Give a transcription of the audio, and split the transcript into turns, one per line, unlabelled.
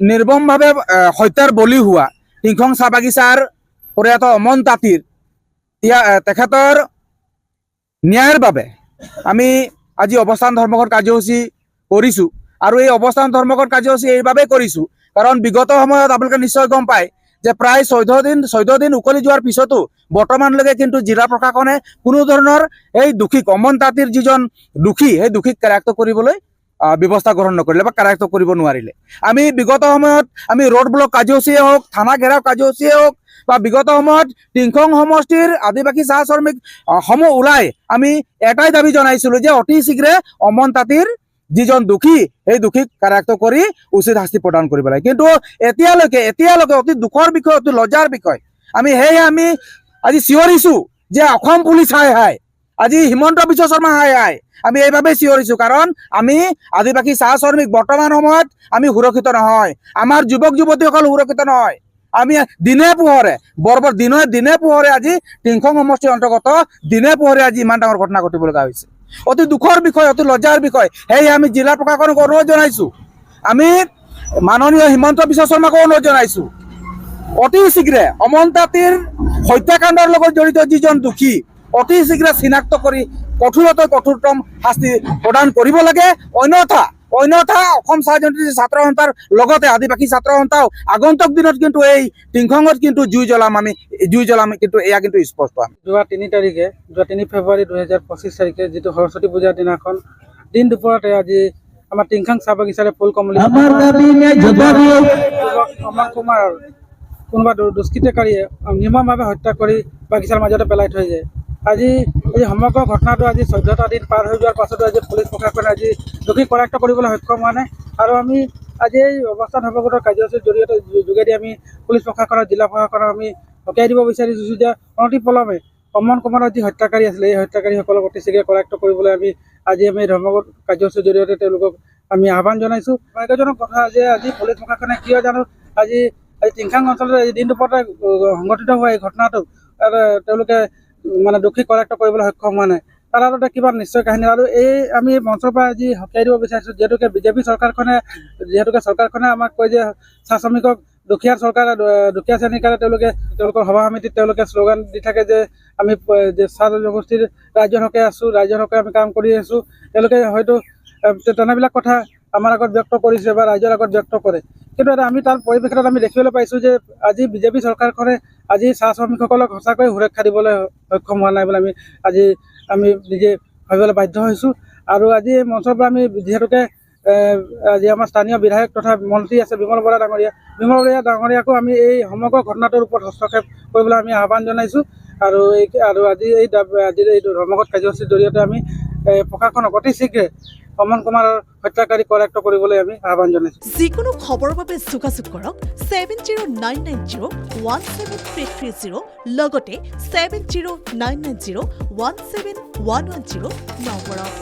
নিৰ্মমভাৱে হত্যাৰ বলি হোৱা টিংখং চাহ বাগিচাৰ প্ৰয়াত অমন তাঁতীৰ তেখেতৰ ন্যায়ৰ বাবে আমি আজি অৱস্থান ধৰ্মঘট কাৰ্যসূচী কৰিছোঁ। আৰু এই অৱস্থান ধৰ্মঘট কাৰ্যসূচী এইবাবেই কৰিছোঁ কাৰণ বিগত সময়ত আপোনালোকে নিশ্চয় গম পায় যে প্ৰায় 14 দিন উকলি যোৱাৰ পিছতো বৰ্তমানলৈকে কিন্তু জিলা প্ৰশাসনে কোনো ধৰণৰ এই দোষীক অমন তাঁতীৰ যিজন দোষী সেই দোষীক কাৰায়ত্ব কৰিবলৈ ব্যৱস্থা গ্ৰহণ নকৰিলে বা কাৰায়ত্ব কৰিব নোৱাৰিলে। আমি বিগত সময়ত আমি ৰোড ব্লক কাৰ্যসূচীয়ে হওক, থানা ঘেৰাও কাৰ্যসূচীয়ে হওক বা বিগত সময়ত টিংখং সমষ্টিৰ আদিবাসী চাহ শ্ৰমিক সমূহ ওলাই আমি এটাই দাবী জনাইছিলোঁ যে অতি শীঘ্ৰে অমন তাঁতীৰ যিজন দোষী সেই দোষীক কাৰায়ত্ব কৰি উচিত শাস্তি প্ৰদান কৰিব লাগে। কিন্তু এতিয়ালৈকে অতি দুখৰ বিষয়, অতি লজ্জাৰ বিষয়। আমি আজি চিঞৰিছোঁ যে অসম পুলিচ হাই হাই, আজি হিমন্ত বিশ্ব শৰ্মা হাই হাই। আমি এইভাবে চিঞৰিছোঁ কাৰণ আমি আদিবাসী চাহ শ্ৰমিক বৰ্তমান সময়ত আমি সুৰক্ষিত নহয়, আমাৰ যুৱক যুৱতীসকল সুৰক্ষিত নহয়। আমি দিনে পোহৰে আজি টিংখং সমষ্টিৰ অন্তৰ্গত দিনে পোহৰে আজি ইমান ডাঙৰ ঘটনা ঘটিব লগা হৈছে। অতি দুখৰ বিষয়, অতি লজ্জাৰ বিষয়। সেয়ে আমি জিলা প্ৰশাসনক অনুৰোধ জনাইছোঁ, আমি মাননীয় হিমন্ত বিশ্ব শৰ্মাকো অনুৰোধ জনাইছোঁ, অতি শীঘ্ৰে অমন তাঁতীৰ হত্যাকাণ্ডৰ লগত জড়িত যিজন দোষী অতি শীঘ্ৰে চিনাক্ত কৰি কঠোৰতম শাস্তি প্ৰদান কৰিব লাগে। অন্যথা অসম চাহ জনজাতীয় ছাত্ৰ সন্থাৰ লগতে আদিবাসী ছাত্ৰ সন্থাও আগন্তুক দিনত কিন্তু এই টিংখঙত কিন্তু জুই জ্বলাম কিন্তু এয়া কিন্তু স্পষ্ট।
যোৱা 3 ফেব্ৰুৱাৰী 2025 তাৰিখে যিটো সৰস্বতী পূজাৰ দিনাখন দিন দুপৰতে আজি আমাৰ টিংখং চাহ বাগিচাৰে ফুল কমলি অমৰ কুমাৰ কোনোবা দুষ্কৃতকাৰীয়ে নিৰ্মমভাৱে হত্যা কৰি বাগিচাৰ মাজতে পেলাই থৈ যায়। আজি এই সমগ্ৰ ঘটনাটো আজি 14টা দিন পাৰ হৈ যোৱাৰ পাছতো আজি পুলিচ প্ৰশাসনে আজি দোষীক কৰায়ত্ব কৰিবলৈ সক্ষম হোৱা নাই। আৰু আমি আজি এই অৱস্থান ধৰ্মঘটৰ কাৰ্যসূচীৰ যোগেদি আমি পুলিচ প্ৰশাসনৰ জিলা প্ৰশাসনক আমি সকীয়াই দিব বিচাৰিছোঁ যে অনতিপলমে অমন কুমাৰৰ যি হত্যাকাৰী আছিলে এই হত্যাকাৰীসকলক অতি শীঘ্ৰে কৰায়ত্ব কৰিবলৈ আমি ধৰ্মঘট কাৰ্যসূচীৰ জৰিয়তে তেওঁলোকক আমি আহ্বান জনাইছোঁ। ভাগ্যজনক কথা যে আজি পুলিচ প্ৰশাসনে কিয় জানো আজি টিংখং অঞ্চলত দিন দুপৰতে সংঘটিত হোৱা এই ঘটনাটো তেওঁলোকে মানে দোষী কৰায়ত্ব কৰিবলৈ সক্ষম হোৱা নাই। তাৰ আগতে কিবা নিশ্চয় কাহিনী। আৰু এই আমি মঞ্চৰ পৰা আজি সকীয়াই দিব বিচাৰিছোঁ যিহেতুকে বিজেপি চৰকাৰখনে আমাক কয় যে চাহ শ্ৰমিকক দুখীয়া শ্ৰেণীৰ কাৰণে তেওঁলোকৰ সভা সমিতিত তেওঁলোকে শ্লোগান দি থাকে যে আমি চাহ জনগোষ্ঠীৰ ৰাইজৰ হকে আছোঁ, ৰাইজৰ হকে আমি কাম কৰি আছোঁ। তেওঁলোকে হয়তো তেনেবিলাক কথা আমাৰ আগত ব্যক্ত কৰিছে বা ৰাইজৰ আগত ব্যক্ত কৰে। কিন্তু আমি তাৰ পৰিপ্ৰেক্ষিতত আমি দেখিবলৈ পাইছোঁ যে আজি বিজেপি চৰকাৰখনে আজি চাহ শ্ৰমিকসকলক সঁচাকৈ সুৰক্ষা দিবলৈ সক্ষম হোৱা নাই বুলি আমি নিজে ভাবিবলৈ বাধ্য হৈছোঁ। আৰু আজি এই মঞ্চৰ পৰা আমি যিহেতুকে আজি আমাৰ স্থানীয় বিধায়ক তথা মন্ত্ৰী আছে বিমল বৰা ডাঙৰীয়াকো আমি এই সমগ্ৰ ঘটনাটোৰ ওপৰত হস্তক্ষেপ কৰিবলৈ আমি আহ্বান জনাইছোঁ। আৰু আজিৰ এই ধৰ্মঘট কাৰ্যসূচীৰ জৰিয়তে আমি প্ৰশাসনক অতি শীঘ্ৰে অমন কুমাৰৰ হত্যাকাৰী কৰায়ত্ব কৰিবলৈ আমি আহ্বান জনাইছোঁ।
যিকোনো খবৰৰ বাবে যোগাযোগ কৰক 7099017330 লগতে 7099017110 নম্বৰত।